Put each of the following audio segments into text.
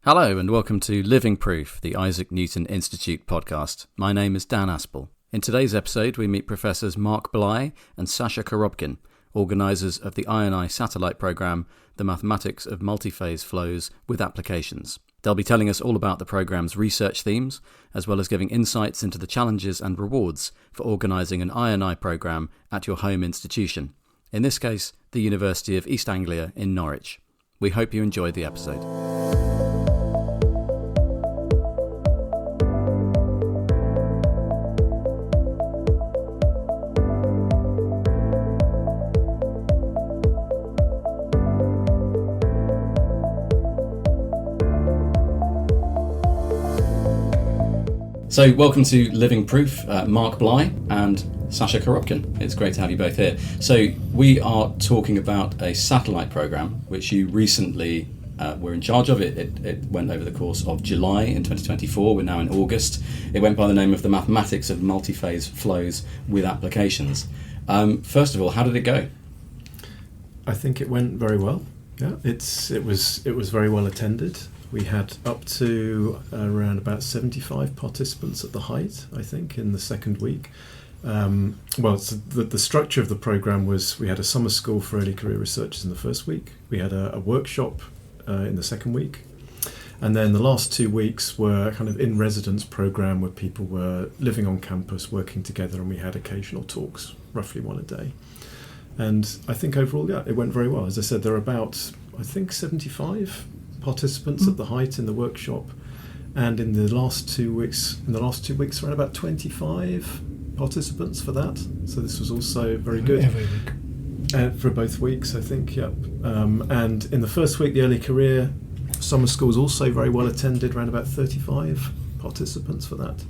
Hello and welcome to Living Proof, the Isaac Newton Institute podcast. My name is Dan Aspel. In today's episode, we meet Professors Mark Blyth and Sasha Koro, organisers of the INI satellite programme, The Mathematics of Multiphase Flows with Applications. They'll be telling us all about the programme's research themes, as well as giving insights into the challenges and rewards for organising an INI programme at your home institution, in this case, the University of East Anglia in Norwich. We hope you enjoy the episode. So welcome to Living Proof, Mark Blyth and Sasha Koro. It's great to have you both here. So we are talking about a satellite programme which you recently were in charge of. It went over the course of July in 2024. We're now in August. It went by the name of the Mathematics of Multiphase Flows with Applications. First of all, how did it go? I think it went very well. Yeah, it was very well attended. We had up to around about 75 participants at the height, I think, in the second week. The structure of the programme was we had a summer school for early career researchers in the first week. We had a workshop in the second week. And then the last 2 weeks were kind of in-residence programme where people were living on campus, working together, and we had occasional talks, roughly one a day. And I think overall, yeah, it went very well. As I said, there are about, I think, 75 participants at the height in the workshop, and in the last 2 weeks around about 25 participants for that, so this was also very good every week for both weeks, I think. Yep. And in the first week, the early career summer school was also very well attended, around about 35 participants for that.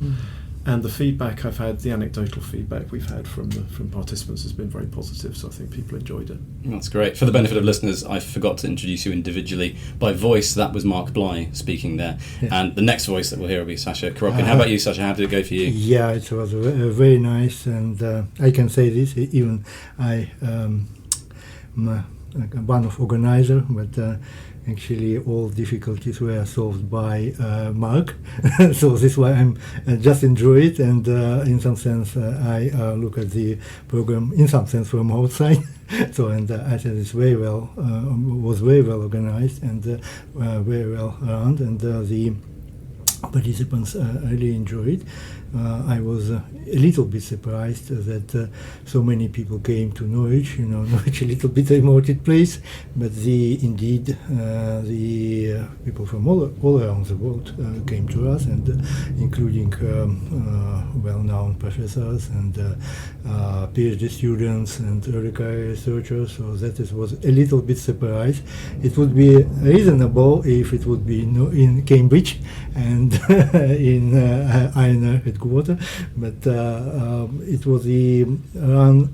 And the feedback I've had, the anecdotal feedback we've had from participants has been very positive, so I think people enjoyed it. That's great. For the benefit of listeners, I forgot to introduce you individually. By voice, that was Mark Blyth speaking there. Yes. And the next voice that we'll hear will be Sasha Koro. How about you, Sasha? How did it go for you? Yeah, it was very nice, and I can say this, even I am one of organizer, but actually all difficulties were solved by Mark, so this is why I'm just enjoy it, and in some sense I look at the program in some sense from outside. So, and I said it's very well, was very well organized and very well run, and the participants really enjoyed. I was a little bit surprised that so many people came to Norwich. Norwich a little bit remote place, but the people from all around the world came to us, and including well-known professors and PhD students and early career researchers. So that was a little bit surprised. It would be reasonable if it would be in Cambridge and in INI headquarters, but it was run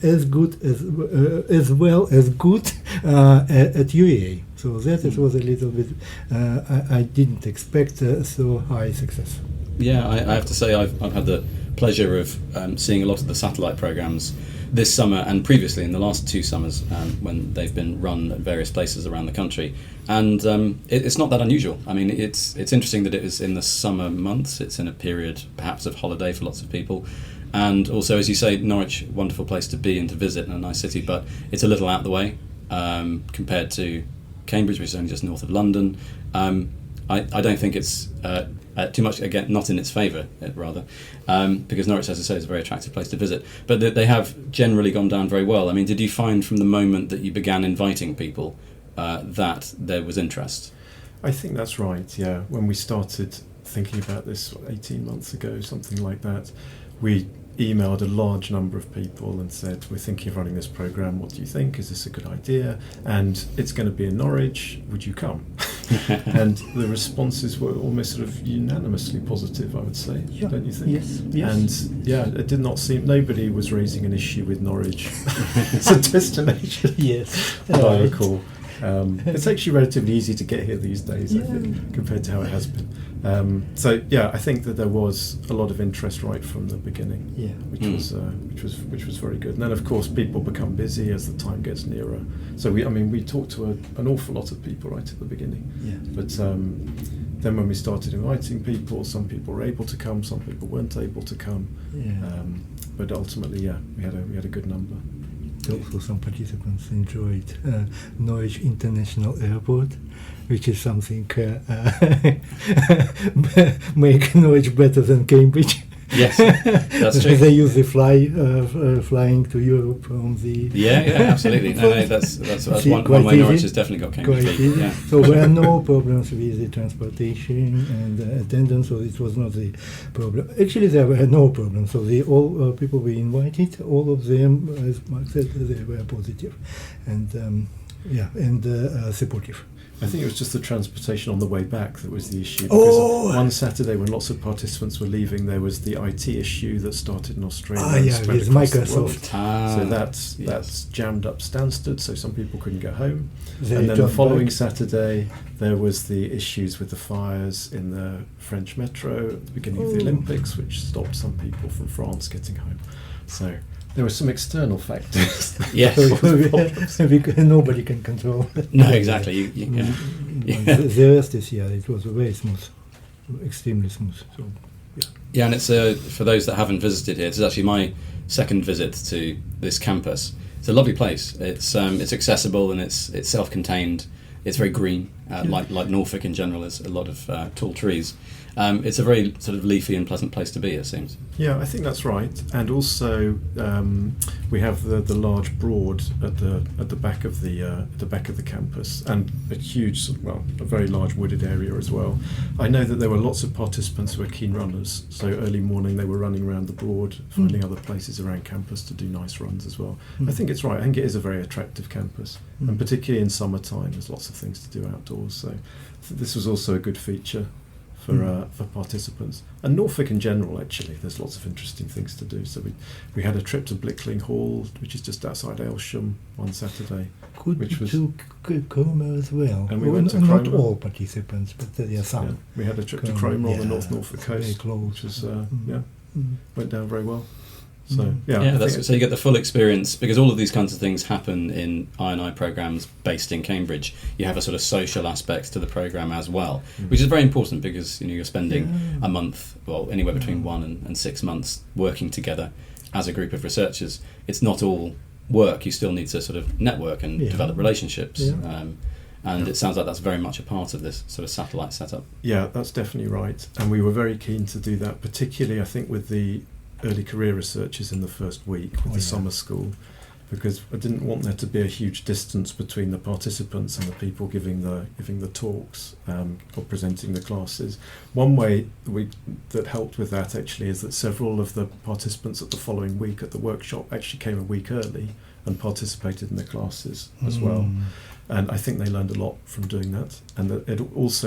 as good as well as good at UEA. So that it was a little bit. I didn't expect so high success. Yeah, I have to say I've had the pleasure of seeing a lot of the satellite programmes this summer and previously in the last 2 summers when they've been run at various places around the country, and it's not that unusual. I mean, it's interesting that it is in the summer months. It's in a period perhaps of holiday for lots of people, and also, as you say, Norwich, wonderful place to be and to visit, and a nice city, but it's a little out the way compared to Cambridge, which is only just north of London. I don't think it's too much, again, not in its favour, rather, because Norwich, as I say, is a very attractive place to visit. But they have generally gone down very well. I mean, did you find from the moment that you began inviting people that there was interest? I think that's right, yeah. When we started thinking about this 18 months ago, something like that, we emailed a large number of people and said, we're thinking of running this programme, what do you think? Is this a good idea? And it's going to be in Norwich, would you come? And the responses were almost sort of unanimously positive, I would say, don't you think? Yes. And yeah, it did not seem, nobody was raising an issue with Norwich as a destination. Yes. I recall. It's actually relatively easy to get here these days, I think, compared to how it has been. So yeah, I think that there was a lot of interest right from the beginning, which was very good. And then of course people become busy as the time gets nearer. So we talked to an awful lot of people right at the beginning. Yeah. But then when we started inviting people, some people were able to come, some people weren't able to come. Yeah. But ultimately, yeah, we had a good number. Also, some participants enjoyed Norwich International Airport, which is something make Norwich better than Cambridge. Yes, that's true. They usually flying to Europe from the. Yeah, absolutely. No, that's one way Norwich has definitely got Cambridge. Yeah. So there are no problems with the transportation and attendance, so it was not the problem. Actually, there were no problems. So all people we invited, all of them, as Mark said, they were positive, and supportive. I think it was just the transportation on the way back that was the issue. Because one Saturday when lots of participants were leaving, there was the IT issue that started in Australia. With Microsoft. So that's jammed up Stansted, so some people couldn't get home. And then the following Saturday, there was the issues with the fires in the French metro at the beginning of the Olympics, which stopped some people from France getting home. So there were some external factors. Yes. Nobody can control. No, exactly. The rest this year, it was very smooth, extremely smooth. So, yeah, and it's for those that haven't visited here, it's actually my second visit to this campus. It's a lovely place. It's accessible and it's self-contained. It's very green, like Norfolk in general. There's a lot of tall trees. It's a very sort of leafy and pleasant place to be, it seems. Yeah, I think that's right. And also, we have the large broad at the back of the campus, and a huge, a very large wooded area as well. I know that there were lots of participants who were keen runners. So early morning they were running around the broad, finding other places around campus to do nice runs as well. I think it's right. I think it is a very attractive campus, and particularly in summertime, there's lots of things to do outdoors. So this was also a good feature for participants, and Norfolk in general. Actually, there's lots of interesting things to do. So we had a trip to Blickling Hall, which is just outside Aylsham, one Saturday. Which was to Koro as well. And we went to not Cromer. all participants, but there are some. Yeah, we had a trip to Cromer on the North Norfolk coast, very close. which was went down very well. So so you get the full experience, because all of these kinds of things happen in I&I programs based in Cambridge. You have a sort of social aspect to the program as well, which is very important, because you're spending a month, anywhere between 1 and 6 months working together as a group of researchers. It's not all work. You still need to sort of network and develop relationships. And it sounds like that's very much a part of this sort of satellite setup. Yeah, that's definitely right. And we were very keen to do that, particularly I think with the early career researchers in the first week with the summer school, because I didn't want there to be a huge distance between the participants and the people giving the talks or presenting the classes. One way that helped with that actually is that several of the participants at the following week at the workshop actually came a week early and participated in the classes as well. And I think they learned a lot from doing that. And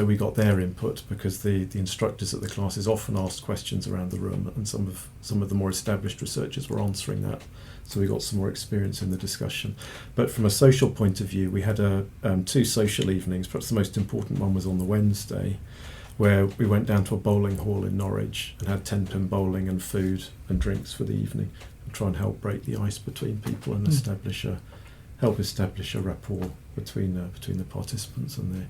we got their input, because the instructors at the classes often asked questions around the room, and some of the more established researchers were answering that. So we got some more experience in the discussion. But from a social point of view, we had 2 social evenings. Perhaps the most important one was on the Wednesday, where we went down to a bowling hall in Norwich and had 10-pin bowling and food and drinks for the evening, and try and help break the ice between people and help establish a rapport between the participants and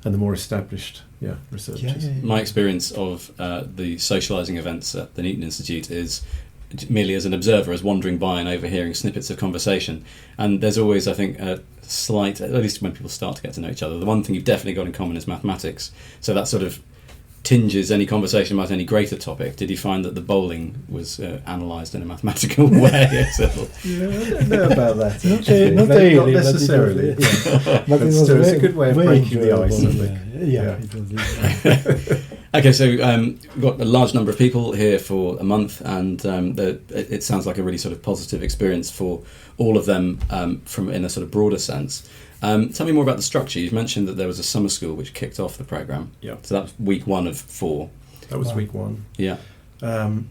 the more established researchers. My experience of the socialising events at the Newton Institute is merely as an observer, as wandering by and overhearing snippets of conversation. And there's always, I think, a slight, at least when people start to get to know each other, the one thing you've definitely got in common is mathematics. So that sort of tinges any conversation about any greater topic. Did you find that the bowling was analysed in a mathematical way? I don't know about that. Not really, not necessarily. But it's a good way of breaking the ice, I think. Okay, so we've got a large number of people here for a month, and it sounds like a really sort of positive experience for all of them from in a sort of broader sense. Tell me more about the structure. You've mentioned that there was a summer school which kicked off the programme. Yeah. So that was week 1 of 4. That was week 1. Yeah.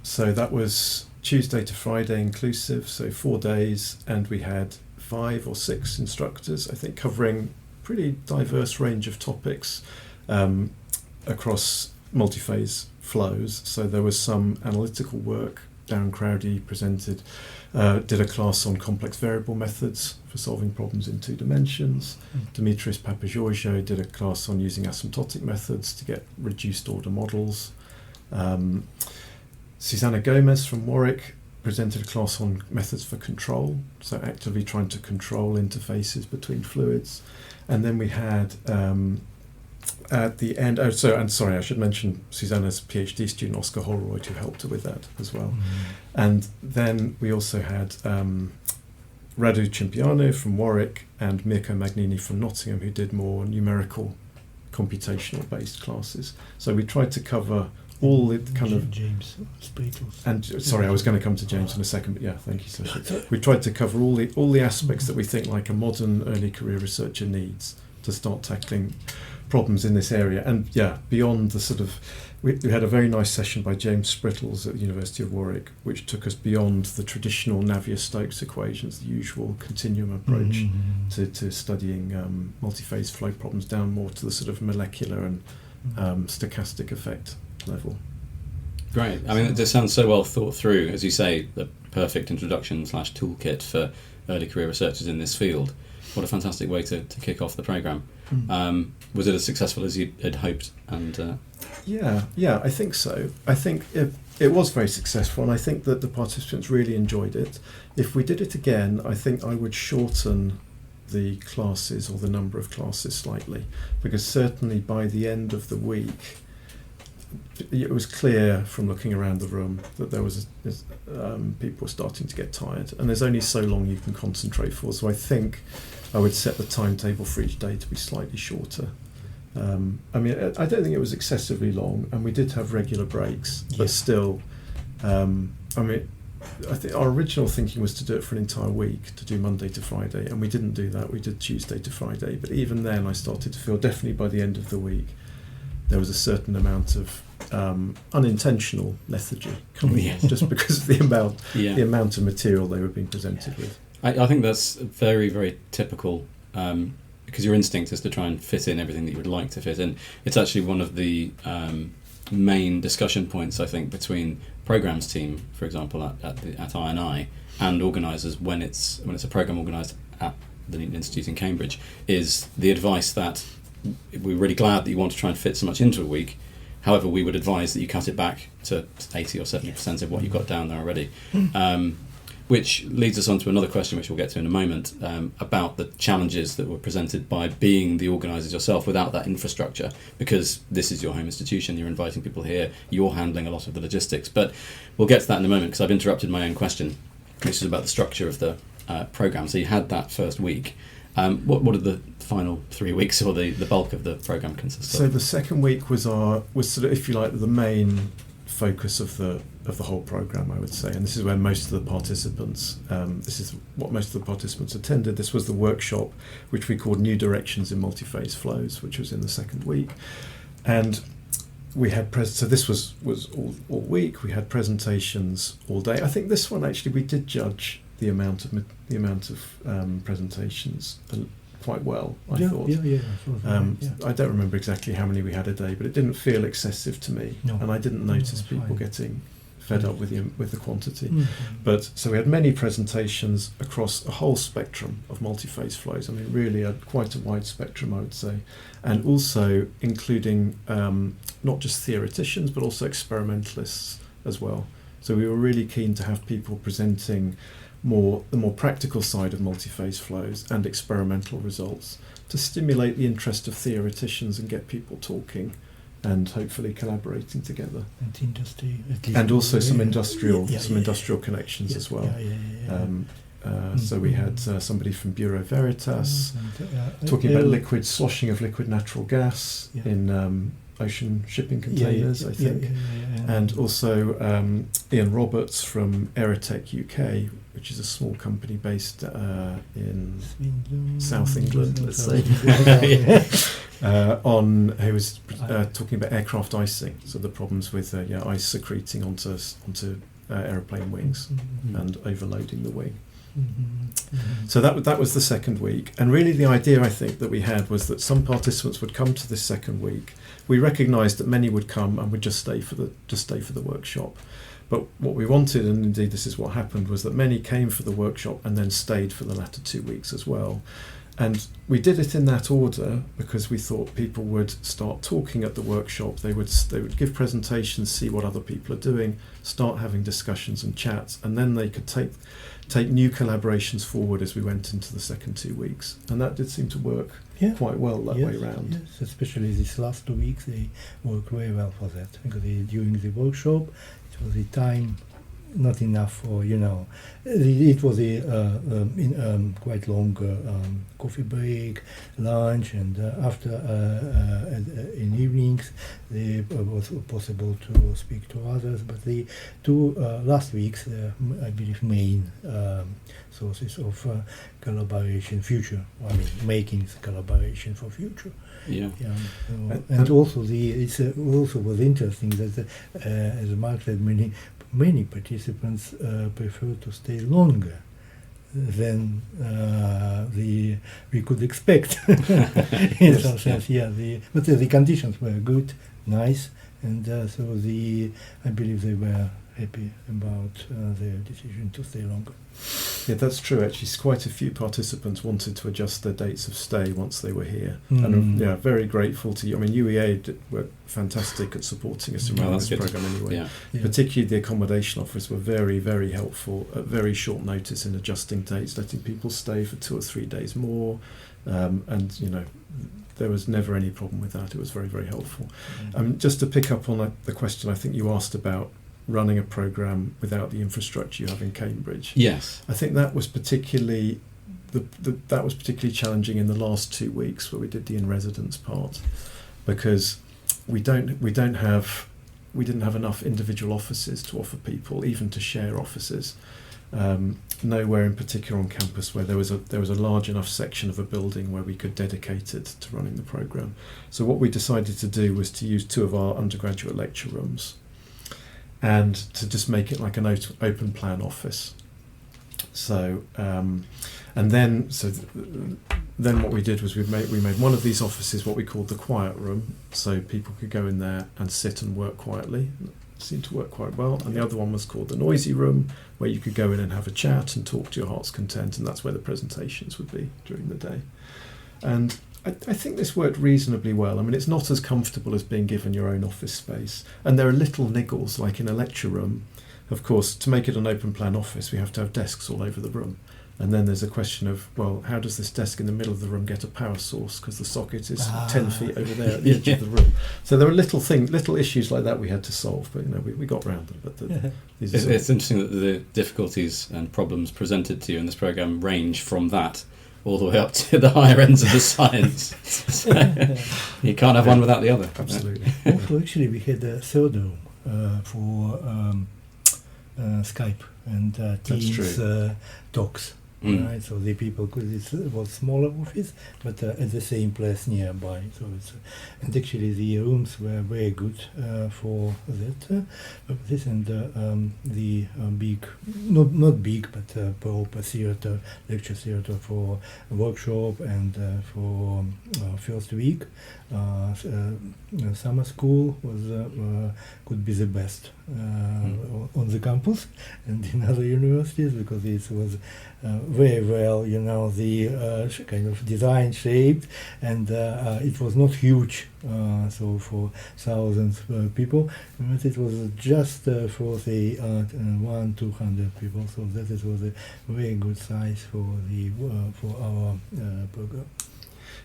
So that was Tuesday to Friday inclusive, so 4 days, and we had 5 or 6 instructors, I think, covering pretty diverse range of topics across multiphase flows. So there was some analytical work. Darren Crowdy presented, did a class on complex variable methods for solving problems in 2 dimensions. Dimitris Papageorgiou did a class on using asymptotic methods to get reduced order models. Susanna Gomez from Warwick presented a class on methods for control, so actively trying to control interfaces between fluids. And then we had at the end, I should mention Susanna's PhD student Oscar Holroyd, who helped her with that as well. And then we also had Radu Cimpiano from Warwick and Mirko Magnini from Nottingham, who did more numerical computational based classes. So we tried to cover all the kind of James Sprittles. And sorry, I was going to come to James in a second, but yeah, thank you, Sasha. We tried to cover all the aspects that we think like a modern early career researcher needs to start tackling problems in this area. And yeah, beyond the sort of, we had a very nice session by James Sprittles at the University of Warwick, which took us beyond the traditional Navier-Stokes equations, the usual continuum approach to studying multiphase flow problems, down more to the sort of molecular and stochastic effect level. Great. I mean, it just sounds so well thought through, as you say, the perfect introduction / toolkit for early career researchers in this field. What a fantastic way to kick off the programme. Was it as successful as you had hoped? And Yeah, I think so. I think it was very successful, and I think that the participants really enjoyed it. If we did it again, I think I would shorten the classes or the number of classes slightly, because certainly by the end of the week, it was clear from looking around the room that there was people were starting to get tired, and there's only so long you can concentrate for. So I think I would set the timetable for each day to be slightly shorter. I mean, I don't think it was excessively long, and we did have regular breaks, but still, I mean, I think our original thinking was to do it for an entire week, to do Monday to Friday, and we didn't do that. We did Tuesday to Friday, but even then I started to feel, definitely by the end of the week, there was a certain amount of unintentional lethargy coming in, just because of the amount of material they were being presented with. I think that's very, very typical, because your instinct is to try and fit in everything that you would like to fit in. It's actually one of the main discussion points, I think, between programmes team, for example, at I&I, and organisers when it's a programme organised at the Needham Institute in Cambridge, is the advice that we're really glad that you want to try and fit so much into a week. However, we would advise that you cut it back to 80 or 70% of what you've got down there already. Which leads us on to another question, which we'll get to in a moment, about the challenges that were presented by being the organisers yourself without that infrastructure, because this is your home institution, you're inviting people here, you're handling a lot of the logistics. But we'll get to that in a moment, because I've interrupted my own question, which is about the structure of the programme. So you had that first week. What did the final 3 weeks or the bulk of the programme consist of? So the second week was sort of, if you like, the main focus of the whole programme, I would say, and this is where most of the participants, this is what most of the participants attended. This was the workshop, which we called New Directions in Multiphase Flows, which was in the second week, and we had so this was all week. We had presentations all day. I think this one actually we did judge the amount of presentations quite well, I thought. I don't remember exactly how many we had a day, but it didn't feel excessive to me, and I didn't notice people getting fed up with the quantity. But so we had many presentations across a whole spectrum of multiphase flows. I mean, really quite a wide spectrum, I would say, and also including not just theoreticians but also experimentalists as well. So we were really keen to have people presenting the more practical side of multiphase flows and experimental results to stimulate the interest of theoreticians and get people talking and hopefully collaborating together. And industry, at least, and also some industrial connections as well. So we had somebody from Bureau Veritas talking about sloshing of liquid natural gas in ocean shipping containers, I think. And also Ian Roberts from Aerotech UK, which is a small company based in South England, let's say, who was talking about aircraft icing, so the problems with ice secreting onto aeroplane wings and overloading the wing. So that was the second week, and really the idea I think that we had was that some participants would come to this second week. We recognised that many would come and would just stay for the workshop. But what we wanted, and indeed this is what happened, was that many came for the workshop and then stayed for the latter 2 weeks as well. And we did it in that order because we thought people would start talking at the workshop. They would give presentations, see what other people are doing, start having discussions and chats, and then they could take new collaborations forward as we went into the second 2 weeks. And that did seem to work quite well that way round. Yes, especially these last 2 weeks, they work very well for that. Because during the workshop, it was the time not enough for, it was a quite long coffee break, lunch, and after in evenings it was possible to speak to others. But the 2 last weeks, I believe, main sources of collaboration, making collaboration for future. Yeah. And also it also was interesting that as Mark said, many participants prefer to stay longer than we could expect. In some sense, but the conditions were good, nice, and so I believe they were happy about their decision to stay longer. Yeah, that's true. Actually, quite a few participants wanted to adjust their dates of stay once they were here, and very grateful to you. I mean, UEA were fantastic at supporting us around this program anyway. Yeah. Particularly the accommodation office were very, very helpful at very short notice in adjusting dates, letting people stay for 2 or 3 days more, and there was never any problem with that. It was very, very helpful. Just to pick up on the question I think you asked about running a program without the infrastructure you have in Cambridge. Yes, I think that was particularly challenging in the last 2 weeks where we did the in residence part, because we didn't have enough individual offices to offer people, even to share offices. Nowhere in particular on campus where there was a large enough section of a building where we could dedicate it to running the program. So what we decided to do was to use 2 of our undergraduate lecture rooms, and to just make it like an open plan office. So, then what we did was we made one of these offices what we called the quiet room, so people could go in there and sit and work quietly. It seemed to work quite well. And the other one was called the noisy room, where you could go in and have a chat and talk to your heart's content, and that's where the presentations would be during the day. And I think this worked reasonably well. I mean, it's not as comfortable as being given your own office space. And there are little niggles, like in a lecture room. Of course, to make it an open plan office, we have to have desks all over the room. And then there's a question of, well, how does this desk in the middle of the room get a power source? Because the socket is 10 feet over there at the edge of the room. So there were little issues like that we had to solve, but we got round them. But it's interesting that the difficulties and problems presented to you in this program range from that all the way up to the higher ends of the science. So you can't have one without the other. Absolutely. Also, actually, we had a third room for Skype and Teams talks. Right, so the people it was smaller office, but at the same place nearby. So and actually the rooms were very good for that purposes, and the big, not big, but proper theater, lecture theater for workshop and for first week. Summer school could be the best on the campus and in other universities, because it was very well, the kind of design shaped, and it was not huge, so for thousands of people, but it was just for the 200 people. So that it was a very good size for our program.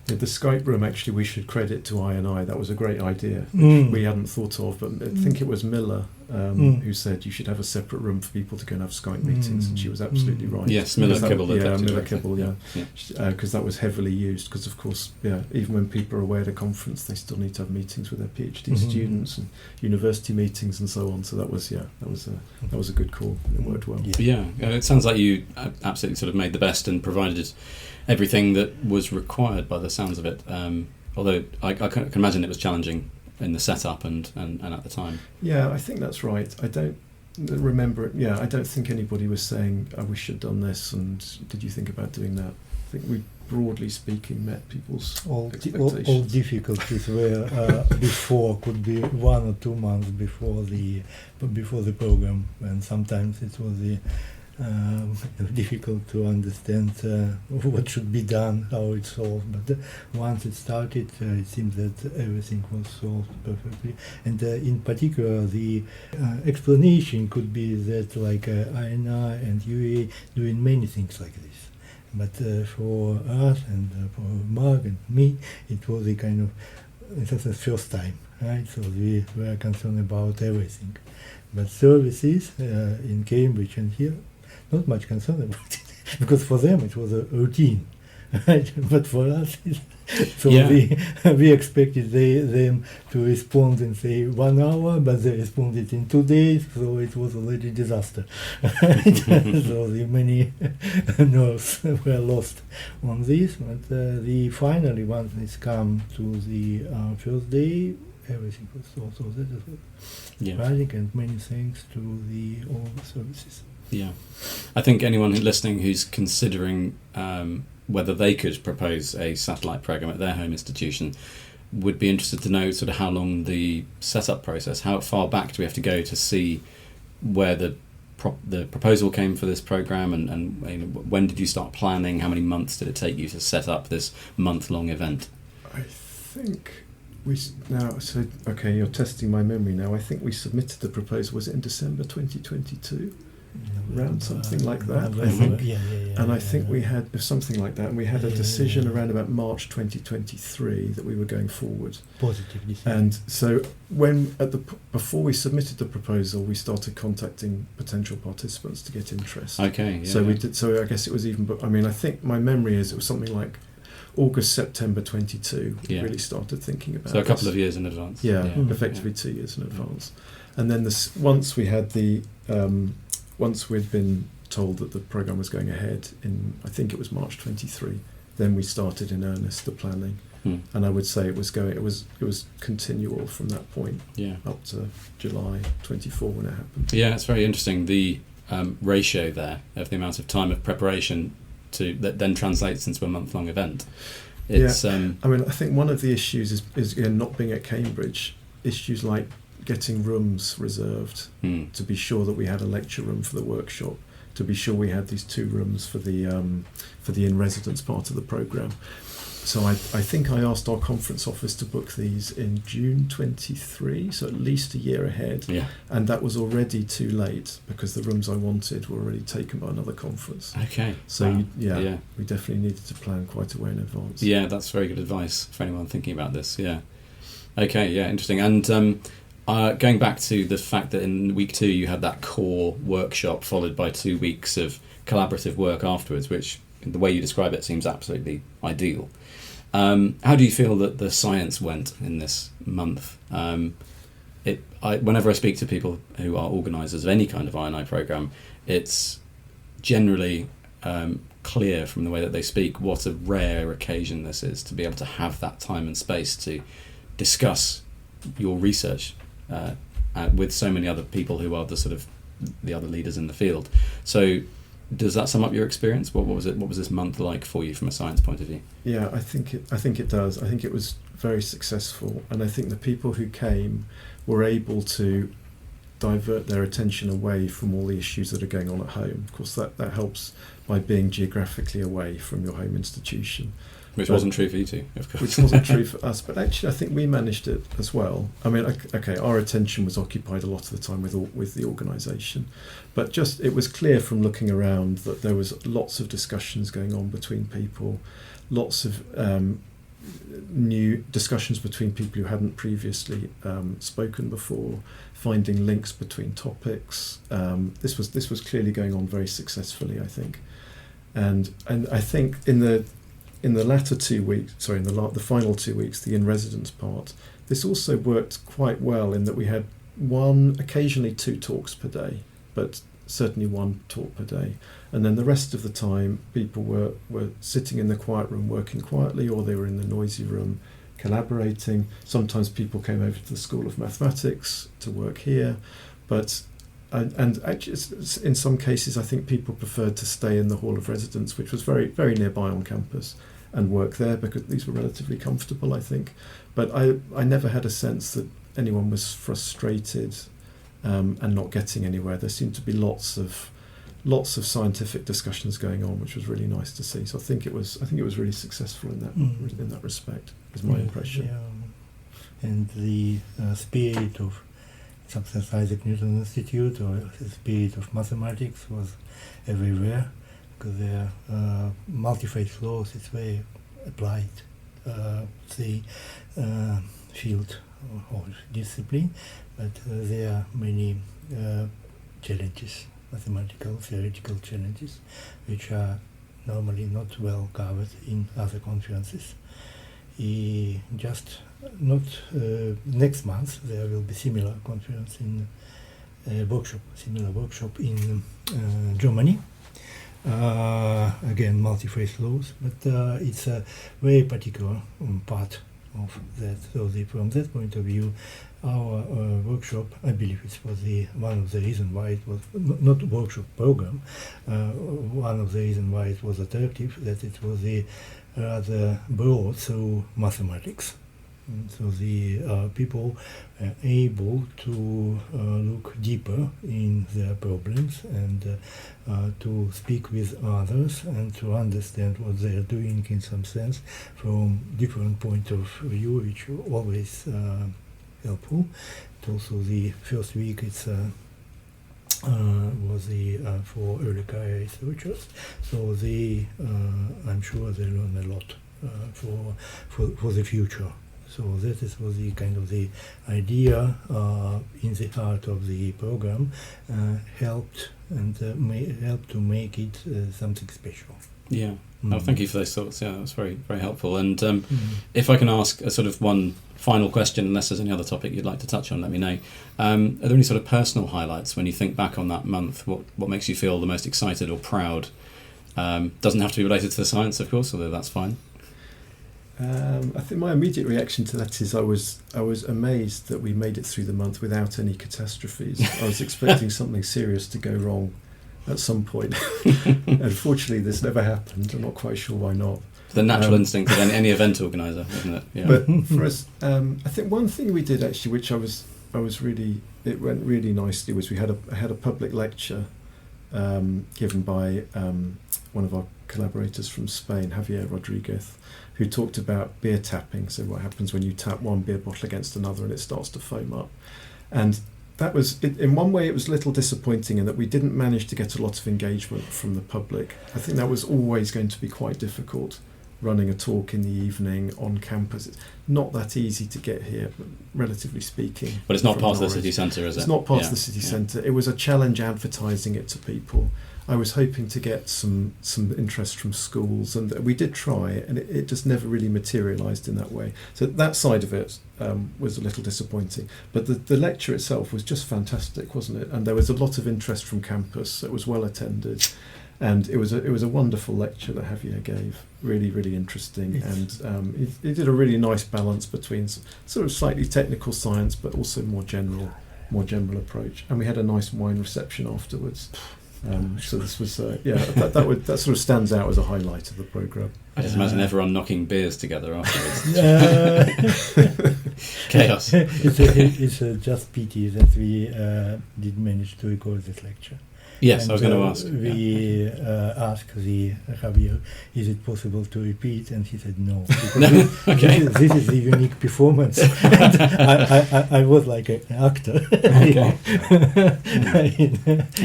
Yeah, the Skype room, actually, we should credit to I&I. That was a great idea, which we hadn't thought of, but I think it was Miller who said you should have a separate room for people to go and have Skype meetings, and she was absolutely right. Yes, Miller Kibble. Miller Kibble, because that was heavily used, because of course, even when people are away at a conference, they still need to have meetings with their PhD students and university meetings and so on. So that was a good call. It worked well. Yeah, it sounds like you absolutely sort of made the best and provided everything that was required by the sounds of it. Although I can imagine it was challenging in the setup and at the time. Yeah, I think that's right. remember it. Yeah, I don't think anybody was saying, "I wish you'd done this," and "Did you think about doing that?" I think we, broadly speaking, met people's expectations. All difficulties were before, could be 1 or 2 months before the program, and sometimes it was difficult to understand what should be done, how it's solved. But once it started, it seems that everything was solved perfectly. And in particular, the explanation could be that like INR and UEA doing many things like this. But for us and for Mark and me, it was a kind of, it was the first time, right? So we were concerned about everything. But services in Cambridge and here, not much concern about it, because for them it was a routine, right? But for us, so we expected them to respond in say 1 hour, but they responded in 2 days, so it was already disaster. So the many nerves were lost on this, but finally once it's come to the first day, everything was also that as well. Yeah. Right, and many thanks to all the services. Yeah, I think anyone listening who's considering whether they could propose a satellite program at their home institution would be interested to know sort of how long the setup process, how far back do we have to go to see where the proposal came for this program, and you know, when did you start planning? How many months did it take you to set up this month-long event? I think okay, you're testing my memory now. I think we submitted the proposal, was it in December 2022? Around something like that, I think. And I think we had something like that, and we had a decision around about March 2023 that we were going forward. Positively. And so before we submitted the proposal, we started contacting potential participants to get interest. Okay. Yeah, so we did. So I guess it was even. But I mean, I think my memory is it was something like August, September 22. We really started thinking about. So a couple of years in advance. Yeah, effectively 2 years in advance. And then once we had the. Once we'd been told that the programme was going ahead in, I think it was March 23, then we started in earnest the planning. And I would say it was continual from that point up to July 24 when it happened. Yeah, it's very interesting. The ratio there of the amount of time of preparation that then translates into a month-long event. It's, I mean, I think one of the issues is again, not being at Cambridge, issues like getting rooms reserved, to be sure that we had a lecture room for the workshop, to be sure we had these 2 rooms for the in-residence part of the programme. So I think I asked our conference office to book these in June 23, so at least a year ahead. Yeah. And that was already too late because the rooms I wanted were already taken by another conference. Okay. So we definitely needed to plan quite a way in advance. Yeah, that's very good advice for anyone thinking about this. Yeah. Okay. Yeah. Interesting. And going back to the fact that in week 2 you had that core workshop followed by 2 weeks of collaborative work afterwards, which the way you describe it seems absolutely ideal. How do you feel that the science went in this month? Whenever I speak to people who are organisers of any kind of I&I programme, it's generally clear from the way that they speak what a rare occasion this is to be able to have that time and space to discuss your research with so many other people who are the other leaders in the field. So does that sum up your experience? What was this month like for you from a science point of view? Yeah, I think it does. I think it was very successful, and I think the people who came were able to divert their attention away from all the issues that are going on at home. Of course, that helps by being geographically away from your home institution. Which wasn't true for you two, of course. Which wasn't true for us, but actually I think we managed it as well. I mean, okay, our attention was occupied a lot of the time with the organisation, but just it was clear from looking around that there was lots of discussions going on between people, lots of new discussions between people who hadn't previously spoken before, finding links between topics. This was clearly going on very successfully, I think, and I think in the latter 2 weeks, in the final 2 weeks, the in-residence part, this also worked quite well in that we had occasionally 2 talks per day, but certainly 1 talk per day. And then the rest of the time, people were sitting in the quiet room working quietly, or they were in the noisy room collaborating. Sometimes people came over to the School of Mathematics to work here, but and actually, in some cases, I think people preferred to stay in the Hall of Residence, which was very, very nearby on campus, and work there because these were relatively comfortable, I think. But I never had a sense that anyone was frustrated and not getting anywhere. There seemed to be lots of scientific discussions going on, which was really nice to see. So I think it was really successful in that respect. Is my impression. Yeah. And the spirit of something like the Newton Institute or the spirit of mathematics was everywhere, because their multiphase laws is very applied the field or discipline, but there are many challenges, mathematical, theoretical challenges, which are normally not well covered in other conferences. Just not next month there will be similar conference in similar workshop in Germany. Again, multiphase laws, but it's a very particular part of that. So from that point of view, our workshop, I believe it was one of the reasons why it was not workshop program. One of the reasons why it was attractive, that it was rather broad through mathematics. And so the people are able to look deeper in their problems and to speak with others and to understand what they are doing in some sense from different point of view, which always helpful. But also the first week it's was for early career researchers, so I'm sure they learn a lot for the future. So that was the kind of the idea in the heart of the program, helped to make it something special. Yeah. Oh, thank you for those thoughts. Yeah, that was very, very helpful. And if I can ask a sort of one final question, unless there's any other topic you'd like to touch on, let me know. Are there any sort of personal highlights when you think back on that month? What makes you feel the most excited or proud? Doesn't have to be related to the science, of course, although that's fine. I think my immediate reaction to that is I was amazed that we made it through the month without any catastrophes. I was expecting something serious to go wrong at some point. Unfortunately, this never happened. I'm not quite sure why not. The natural instinct of any event organiser, isn't it? Yeah. But for us, I think one thing we did actually, which it went really nicely, was we had a public lecture given by one of our collaborators from Spain, Javier Rodriguez, who talked about beer tapping. So what happens when you tap one beer bottle against another and it starts to foam up. And that was, in one way, it was a little disappointing in that we didn't manage to get a lot of engagement from the public. I think that was always going to be quite difficult, running a talk in the evening on campus. It's not that easy to get here, relatively speaking. But it's not part of the city centre, is it? It's not part of the city centre. It was a challenge advertising it to people. I was hoping to get some interest from schools, and we did try, and it just never really materialised in that way. So that side of it was a little disappointing. But the lecture itself was just fantastic, wasn't it? And there was a lot of interest from campus. It was well attended, and it was a wonderful lecture that Javier gave. Really, really interesting, and he did a really nice balance between sort of slightly technical science, but also more general approach. And we had a nice wine reception afterwards. So this was that sort of stands out as a highlight of the programme. I just imagine everyone knocking beers together afterwards. Chaos. It's just pity that we did manage to record this lecture. Yes, and I was going to ask. We asked the Javier, is it possible to repeat? And he said no. Okay. This is the unique performance. And I was like an actor Okay.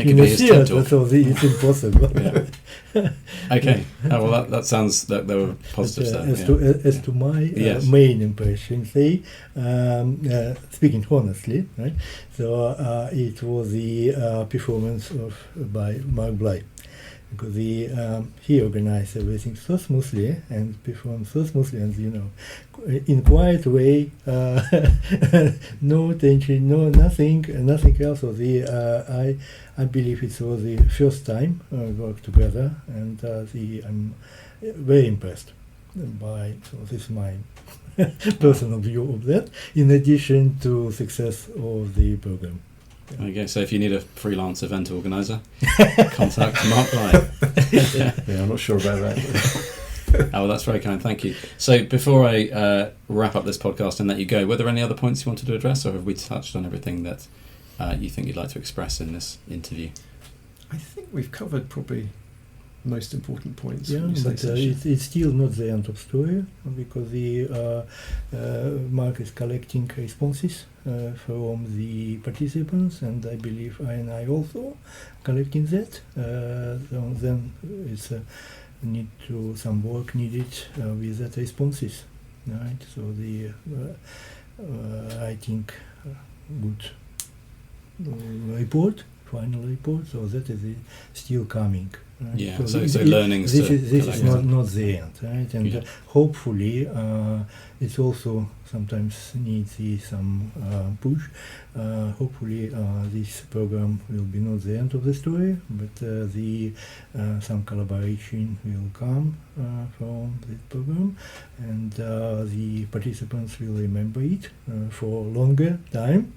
in a theatre, so it's impossible. Yeah. Okay. Oh, well, that sounds that there were positives there. As to my main impression, speaking honestly, right? So it was the performance by Mark Blyth, because he organized everything so smoothly and performed so smoothly, and in quiet way, no tension, nothing else. So I believe it was the first time we worked together, and I'm very impressed by. So this is my personal view of that. In addition to success of the program. There you go. So if you need a freelance event organizer, contact Mark Blyth. Yeah, I'm not sure about that. Oh, well, that's very kind. Thank you. So before I wrap up this podcast and let you go, were there any other points you wanted to address, or have we touched on everything that you think you'd like to express in this interview? I think we've covered probably the most important points. Yeah, but it's still not the end of story, because the Mark is collecting responses from the participants, and I believe I also collecting that. So then it's some work needed with that responses, right? So the I think good final report. So that is still coming. Right? Yeah. So learnings. This is not the end, right? And Yeah. Hopefully it's also sometimes needs some push. Hopefully this program will be not the end of the story, but some collaboration will come from this program, and the participants will remember it for longer time,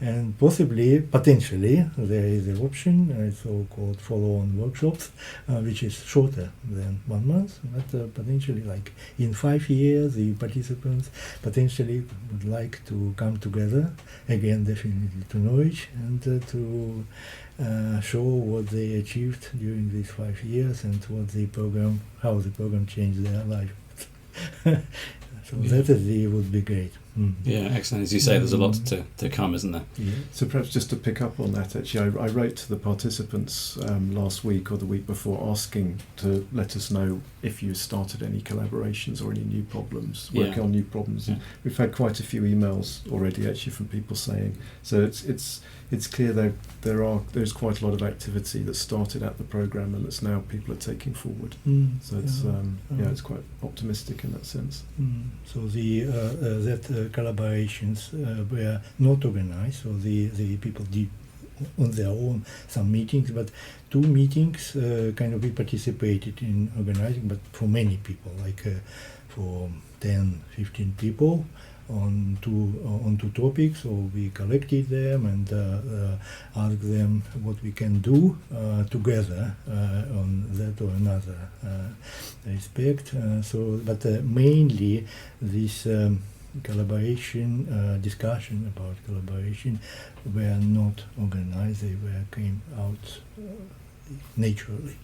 and potentially there is an option, so-called follow-on workshops, which is shorter than 1 month, but potentially like in 5 years the participants potentially would like to come together again, definitely to Norwich, and to show what they achieved during these 5 years and how the program changed their life. So that would be great. Yeah, excellent. As you say, there's a lot to come, isn't there? Yeah. So perhaps just to pick up on that, actually, I wrote to the participants last week or the week before, asking to let us know if you started any collaborations or any new problems, working on new problems. Yeah. And we've had quite a few emails already, actually, from people saying. So it's clear that there's quite a lot of activity that started at the program and that's now people are taking forward. So it's it's quite optimistic in that sense. So that collaborations were not organized, so the people did on their own some meetings, but 2 meetings kind of we participated in organizing, but for many people, like for 10-15 people on two topics, so we collected them and asked them what we can do together on that or another aspect. But mainly this discussion about collaboration were not organized, they came out naturally.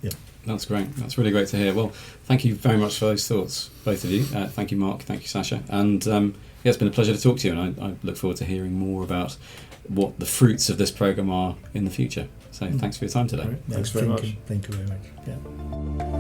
Yeah. That's great. That's really great to hear. Well, thank you very much for those thoughts, both of you. Thank you, Mark. Thank you, Sasha. And it's been a pleasure to talk to you, and I look forward to hearing more about what the fruits of this programme are in the future. So thanks for your time today. Right. Thanks very much. Thank you very much. Yeah.